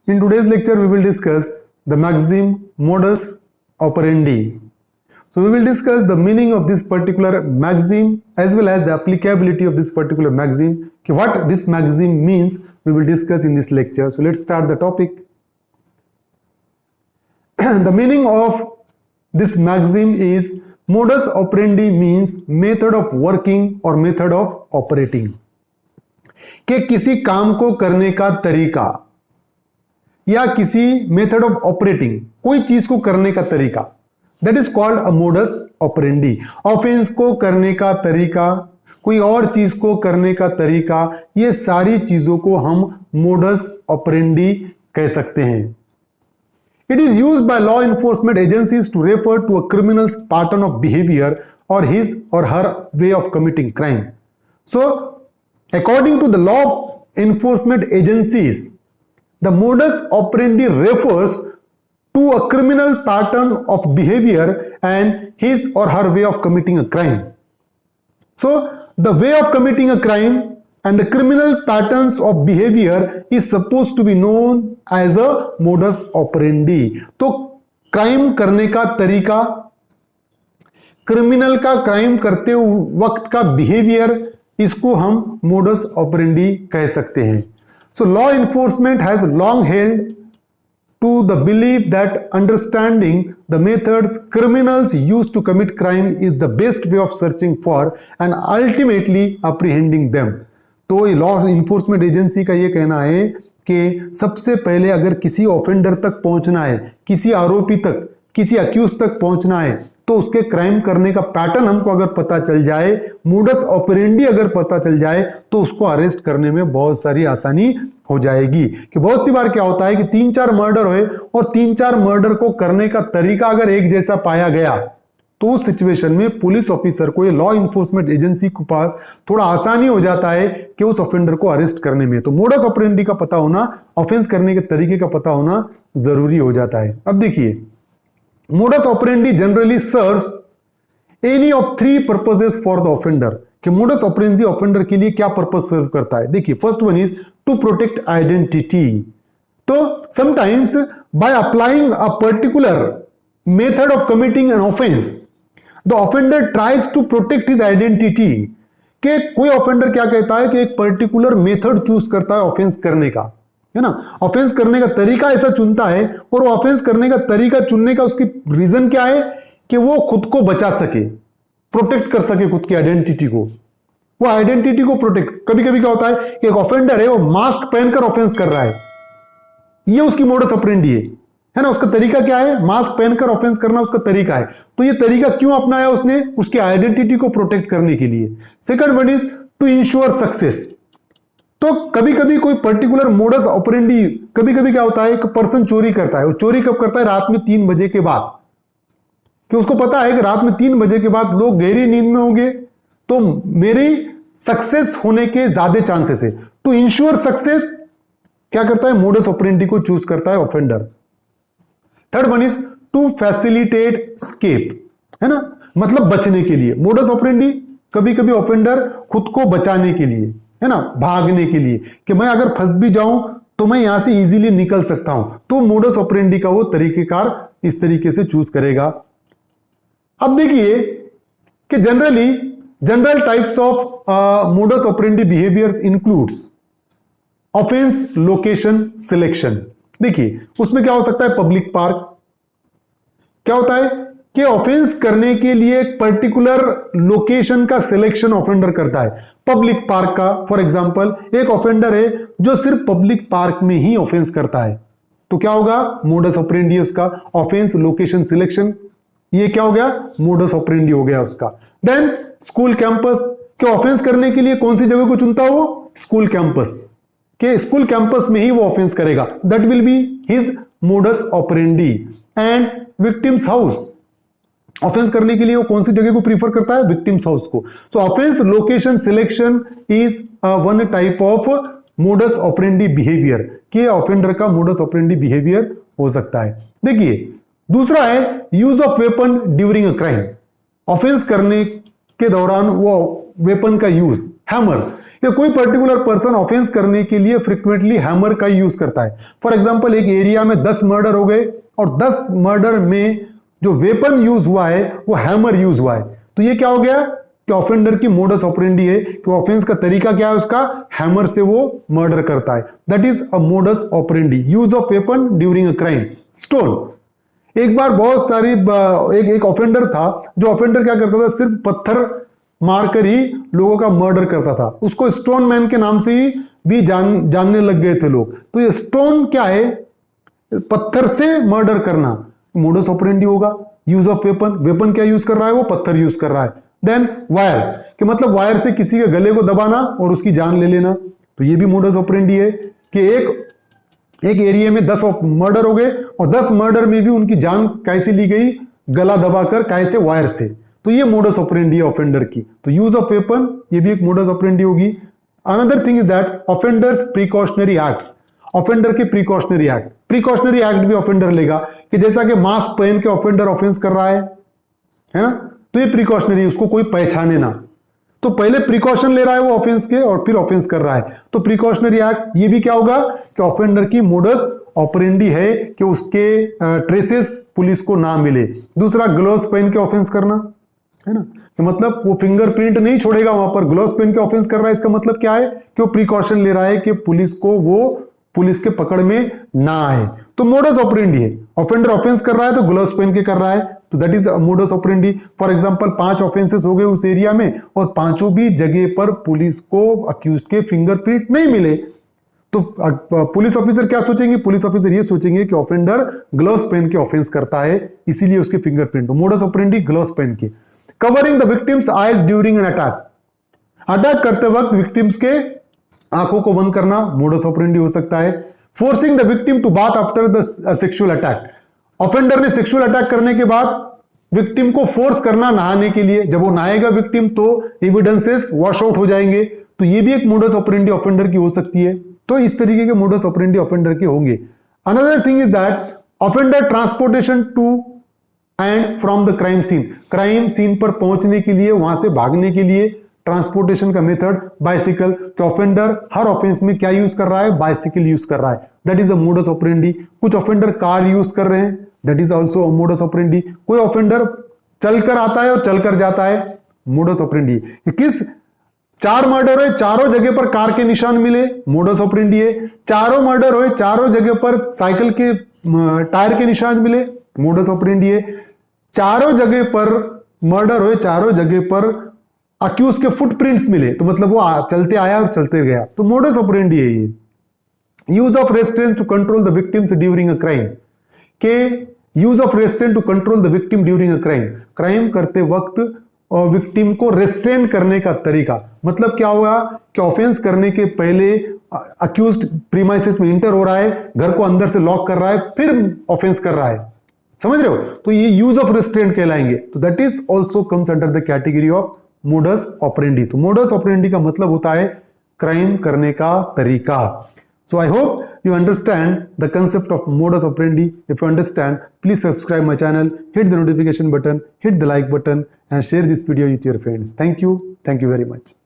In today's lecture, we will discuss the maxim, modus operandi. So we will discuss the meaning of this particular maxim as well as the applicability of this particular maxim. Okay, what this maxim means, we will discuss in this lecture. So let's start the topic. The meaning of this maxim is modus operandi means method of working or method of operating. कि किसी काम को करने का तरीका या किसी method of operating, कोई चीज को करने का तरीका, that is called a modus operandi. Offence को करने का तरीका, कोई और चीज को करने का तरीका, ये सारी चीजों को हम मोडस ऑपरेंडी कह सकते हैं. It is used by law enforcement agencies to refer to a criminal's pattern of behavior or his or her way of committing crime. So, according to the law enforcement agencies, the modus operandi refers to a criminal pattern of behavior and his or her way of committing a crime. So, the way of committing a crime and the criminal patterns of behavior is supposed to be known as a modus operandi. तो crime करने का तरीका, criminal का crime करते वक्त का behaviour, इसको हम मोडस ऑपरेंडी कह सकते हैं. So law enforcement has long held to the belief that understanding the methods criminals use to commit crime is the best way of searching for and ultimately apprehending them. तो law enforcement agency का ये कहना है कि सबसे पहले अगर किसी ऑफेंडर तक पहुंचना है, किसी आरोपी तक, किसी अक्यूज तक पहुंचना है, तो उसके क्राइम करने का पैटर्न हमको अगर पता चल जाए, मोडस ऑपरेंडी अगर पता चल जाए, तो उसको अरेस्ट करने में बहुत सारी आसानी हो जाएगी. कि बहुत सी बार क्या होता है कि 3-4 मर्डर हुए और 3-4 मर्डर को करने का तरीका अगर एक जैसा पाया गया, तो उस सिचुएशन में पुलिस ऑफिसर को, ये लॉ इन्फोर्समेंट एजेंसी के पास थोड़ा आसानी हो जाता है कि उस ऑफेंडर को अरेस्ट करने में. तो मोडस ऑपरेंडी का पता होना, ऑफेंस करने के तरीके का पता होना जरूरी हो जाता है. अब देखिए, modus operandi generally serves any of 3 purposes for the offender. कि मोडस ऑपरेंडी ऑफेंडर के लिए क्या पर्पस सर्व करता है. देखिए, first one is to protect identity. तो sometimes by applying a particular method of committing an offence, the offender tries to protect his identity. कि कोई ऑफेंडर क्या कहता है कि एक पर्टिकुलर मेथड चूज करता है ऑफेंस करने का, है ना. ऑफेंस करने का तरीका ऐसा चुनता है, और ऑफेंस करने का तरीका चुनने का उसकी रीजन क्या है कि वो खुद को बचा सके, प्रोटेक्ट कर सके खुद की आइडेंटिटी को, वो आइडेंटिटी को प्रोटेक्ट. कभी कभी क्या होता है कि एक ऑफेंडर है, वो मास्क पहनकर ऑफेंस कर रहा है, ये उसकी मोडस ऑपरेंडी है ना. उसका तरीका क्या है, मास्क पहनकर ऑफेंस करना उसका तरीका है. तो ये तरीका क्यों अपनाया उसने, उसकी आइडेंटिटी को प्रोटेक्ट करने के लिए. Second one is to ensure success. तो कभी कभी कोई पर्टिकुलर मोडस ऑपरेंडी, कभी कभी क्या होता है, एक पर्सन चोरी करता है. वो चोरी कब करता है, रात में 3 बजे के बाद, कि उसको पता है कि रात में 3 बजे के बाद लोग गहरी नींद में होंगे, तो मेरी सक्सेस होने के ज्यादा चांसेस है. टू इंश्योर सक्सेस क्या करता है, मोडस ऑपरेंडी को चूज करता है offender. Third one is to facilitate escape, है ना, मतलब बचने के लिए. मोडस ऑपरेंडी कभी कभी ऑफेंडर खुद को बचाने के लिए, है ना, भागने के लिए, कि मैं अगर फंस भी जाऊं तो मैं यहां से इजीली निकल सकता हूं, तो मोडस ऑपरेंडी का वो तरीकेकार इस तरीके से चूज करेगा. अब देखिए कि general types of modus operandi behaviours includes offence location selection. देखिए, उसमें क्या हो सकता है, पब्लिक पार्क. क्या होता है कि ऑफेंस करने के लिए एक पर्टिकुलर लोकेशन का सिलेक्शन ऑफेंडर करता है. पब्लिक पार्क का, फॉर एग्जांपल, एक ऑफेंडर है जो सिर्फ पब्लिक पार्क में ही ऑफेंस करता है, तो क्या होगा, मोडस ऑपरेंडी उसका ऑफेंस लोकेशन सिलेक्शन. ये क्या हो गया, मोडस ऑपरेंडी हो गया उसका. देन स्कूल कैंपस, के ऑफेंस करने के लिए कौन सी जगह को चुनता हो, स्कूल कैंपस, के स्कूल कैंपस में ही वो ऑफेंस करेगा, that will be his modus operandi. And victims house, offence करने के लिए वो कौन सी जगह को प्रीफर करता है, विक्टिम्स हाउस को. So offence location selection is one type of modus operandi behaviour, के ऑफेंडर का मोडस ऑपरेंडी बिहेवियर हो सकता है. देखिए, दूसरा है use of weapon during a crime. Offence करने के दौरान वो वेपन का यूज, हैमर, कि कोई पर्टिकुलर पर्सन ऑफेंस करने के लिए फ्रिक्वेंटली हैमर का यूज करता है। फॉर एग्जांपल, एक एरिया में 10 मर्डर हो गए और 10 मर्डर में जो वेपन यूज हुआ है वो हैमर यूज हुआ है, तो ये क्या हो गया कि ऑफेंडर की मोडस ऑपरेंडी है कि ऑफेंस का तरीका क्या है उसका, हैमर से वो मर्डर करता है। That is a modus operandi, use of weapon during a crime. Stone, एक बार बहुत सारी एक ऑफेंडर था, जो ऑफेंडर क्या करता था, सिर्फ पत्थर मारकर ही लोगों का मर्डर करता था, उसको स्टोन मैन के नाम से ही भी जानने लग गए थे लोग। तो ये स्टोन क्या है, पत्थर से मर्डर करना, मोडस ऑपरेंडी होगा। यूज ऑफ वेपन, वेपन क्या यूज कर रहा है, वो पत्थर यूज कर रहा है। देन वायर, कि मतलब वायर से किसी के गले को दबाना और उसकी जान ले लेना, तो ये भी मोडस ऑपरेंडी है कि एक एरिया में 10 मर्डर हो गए और 10 मर्डर में भी उनकी जान कैसे ली गई, गला दबाकर, कैसे, वायर से। तो ये मोडस ऑपरेंडी है ऑफेंडर की। तो यूज ऑफ वेपन, ये भी एक मोडस ऑपरेंडी होगी। Another thing is that offenders precautionary acts, offender के प्रिकॉशनरी एक्ट, प्रिकॉशनरी एक्ट भी ऑफेंडर लेगा कि जैसा कि मास्क पहन के ऑफेंडर ऑफेंस कर रहा है ना, तो ये प्रिकॉशनरी, उसको कोई पहचाने ना, तो पहले प्रिकॉशन ले रहा है वो ऑफेंस के और फिर ऑफेंस कर रहा है। तो प्रिकॉशनरी एक्ट, ये भी क्या होगा कि ऑफेंडर की मोडस ऑपरेंडी है कि उसके ट्रेसेस पुलिस को ना मिले। दूसरा, ग्लोव्स पहन के ऑफेंस करना, है ना, कि मतलब वो फिंगरप्रिंट नहीं छोड़ेगा वहां पर, ग्लोव्स पहन के ऑफेंस कर रहा है, इसका मतलब क्या है कि वो प्रिकॉशन ले रहा है कि पुलिस को वो पुलिस के पकड़ में ना आए। तो मोडस ऑपरेंडी है, ऑफेंडर ऑफेंस कर रहा है तो ग्लव्स पहन के कर रहा है, तो that is modus operandi. For example, 5 offences हो गए उस एरिया में और पांचों भी जगह पर पुलिस को अक्यूज्ड के फिंगरप्रिंट नहीं मिले, तो पुलिस ऑफिसर क्या सोचेंगे, पुलिस ऑफिसर ये सोचेंगे कि ऑफेंडर ग्लव्स पहन के ऑफेंस करता है, इसीलिए उसके फिंगरप्रिंट। मोडस ऑपरेंडी, ग्लव्स पहन के। Covering the victims eyes during an attack, attack करते वक्त विक्टिम्स के आंखों को बंद करना मोडस ऑपरेंडी हो सकता है। Forcing the victim to bath after the sexual attack, offender ने सेक्सुअल अटैक करने के बाद विक्टिम को फोर्स करना नहाने के लिए, जब वो नहाएगा विक्टिम तो एविडेंसेस वॉश आउट हो जाएंगे, तो ये भी एक मोडस ऑपरेंडी ऑफेंडर की हो सकती है। तो इस तरीके के मोडस ऑपरेंडी ऑफेंडर के होंगे। Another thing is that offender transportation to and from the crime scene, crime scene पर पहुंचने के लिए, वहां से भागने के लिए ट्रांसपोर्टेशन का मेथड बाइसिकल, तो ऑफेंडर हर ऑफेंस में क्या यूज कर रहा है, बाइसिकल यूज कर रहा है, that is a modus operandi. कुछ ऑफेंडर कार यूज कर रहे हैं, that is also a modus operandi. कोई ऑफेंडर चलकर आता है और चलकर जाता है, मोडस ऑपरेंडी। किस 4 मर्डर हुए, चारों जगह पर कार के निशान मिले, मोडस ऑपरेंडी है। चारों मर्डर हुए, चारों जगह पर साइकिल के टायर के निशान मिले, मोडस ऑपरेंडी है। चारों जगह पर मर्डर हुए, चारों जगह पर अक्यूज के फुटप्रिंट्स मिले, तो मतलब वो चलते आया और चलते गया, तो मोडस ऑपरेंडी है ये। Use of restraint to control the victims during a crime, के use of restraint to control the victim during a crime, crime करते वक्त विक्टिम को रेस्ट्रेन करने का तरीका, मतलब क्या हुआ कि ऑफेंस करने के पहले अक्यूज्ड प्रीमाइसेस में इंटर हो रहा है, घर को अंदर से लॉक कर रहा है, फिर ऑफेंस कर रहा है, समझ रहे हो, तो ये यूज ऑफ रेस्ट्रेंट कहलाएंगे। तो that is also comes under the category of modus operandi. तो मोडस ऑपरेंडी का मतलब होता है क्राइम करने का तरीका। So I hope you understand the concept of modus operandi. If you understand, please subscribe my channel, hit the notification button, hit the like button and share this video with your friends. Thank you very much.